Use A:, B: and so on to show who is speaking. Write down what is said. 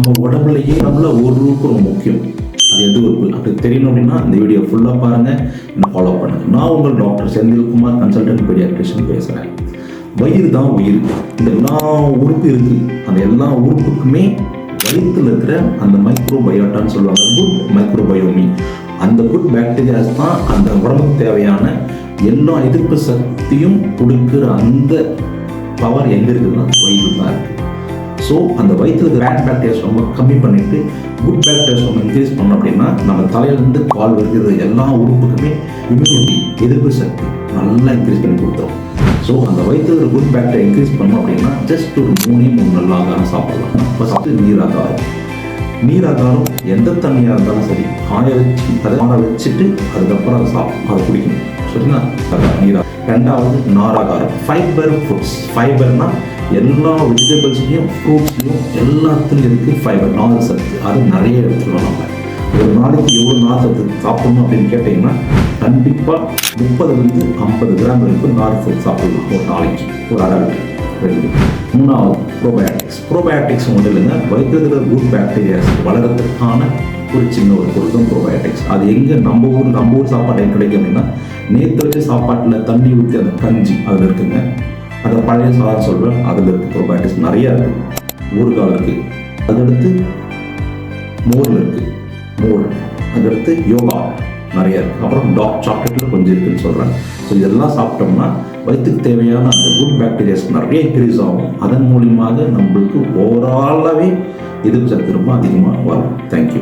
A: நம்ம உடம்புல ஒரு உறுப்பு ரொம்ப முக்கியம். அது எது உறுப்பு அப்படி தெரியணும் அப்படின்னா இந்த வீடியோ ஃபுல்லாக பாருங்கள், என்ன ஃபாலோ பண்ணுங்கள். நான் உங்கள் டாக்டர் செந்தில்குமார், கன்சல்டன்ட் பீடியாட்ரிஷியன் பேசுகிறேன். வயிறு தான் உயிர். இந்த எல்லா உறுப்பு இருக்குது. அந்த எல்லா உறுப்புக்குமே வயிற்றில் இருக்கிற அந்த மைக்ரோபயோட்டான்னு சொல்லுவாங்க, குட் மைக்ரோபயோமி. அந்த குட் பேக்டீரியாஸ் தான் அந்த உடம்புக்கு தேவையான எல்லா எதிர்ப்பு சக்தியும் கொடுக்குற அந்த பவர் எங்கே இருக்குதுன்னா வயிறு தான் இருக்குது. ஸோ அந்த வயிற்றுல பேட் பேக்டீரியாஸ் ரொம்ப கம்மி பண்ணிவிட்டு குட் பேக்டீரியாஸ் ரொம்ப இன்க்ரீஸ் பண்ணோம் அப்படின்னா நம்ம தலையிலேருந்து கால் வருகிறது எல்லா உறுப்புக்குமே இம்யூனிட்டி, எதிர்ப்பு சக்தி நல்லா இன்க்ரீஸ் பண்ணி கொடுத்துரும். ஸோ அந்த வயிற்றுல குட் பேக்டீரியா இன்க்ரீஸ் பண்ணோம் அப்படின்னா ஜஸ்ட் ஒரு 3 நல்ல ஆகாரம் சாப்பிடலாம். இப்போ சாப்பிட்டு நீராகாரம் எந்த தண்ணியாக இருந்தாலும் சரி காய வச்சு அதை ஆற வச்சுட்டு அதுக்கப்புறம் அதை குடிக்கணும். சரிங்களா? நீரா. ரெண்டாவது நாராகாரம், ஃபைபர் ஃபுட்ஸ். ஃபைபர்னா எல்லா வெஜிடபிள்ஸ்லையும் ஃப்ரூட்ஸ்லையும் எல்லாத்துலையும் இருக்குது ஃபைபர், நார் சத்து. அது நிறைய எடுத்துக்கணும். நம்ம ஒரு நாளைக்கு எவ்வளோ நார் சத்து சாப்பிடணும் அப்படின்னு கேட்டிங்கன்னா கண்டிப்பாக 30-50 கிராம் வரைக்கும் நார் சத்து சாப்பிடணும் ஒரு நாளைக்கு, ஒரு அடல்ட். மூணாவது ப்ரோபயோட்டிக்ஸ் மட்டும் இல்லைங்க, வயிற்றில் இருக்கிற குட் பேக்டீரியாஸ் வளர்கிறதுக்கான ஒரு சின்ன ஒரு பொருள் தான் ப்ரோபயோட்டிக்ஸ். அது எங்கே நம்ம ஊர் சாப்பாடு கிடைக்கும் அப்படின்னா நேற்று வச்ச சாப்பாட்டில் தண்ணி ஊற்றி அந்த கஞ்சி அதில் இருக்குங்க. அந்த பழைய சாதம் சொல்வேன், அதில் இருக்குது ப்ரோபயோட்டிக்ஸ் நிறையா இருக்குது. ஊறுகால் இருக்குது, அதடுத்து மோரில் இருக்குது மோர், அதடுத்து யோகா நிறையா இருக்குது. அப்புறம் டார்க் சாக்லேட்டில் கொஞ்சம் இருக்குதுன்னு சொல்கிறேன். ஸோ இதெல்லாம் சாப்பிட்டோம்னா வயிற்றுக்கு தேவையான அந்த குட் பேக்டீரியாஸ் நிறைய இன்க்ரீஸ் ஆகும். அதன் மூலியமாக நம்மளுக்கு ஓவராலாகவே எதிர்ப்பு சக்தி ரொம்ப அதிகமாக வரும். தேங்க்யூ.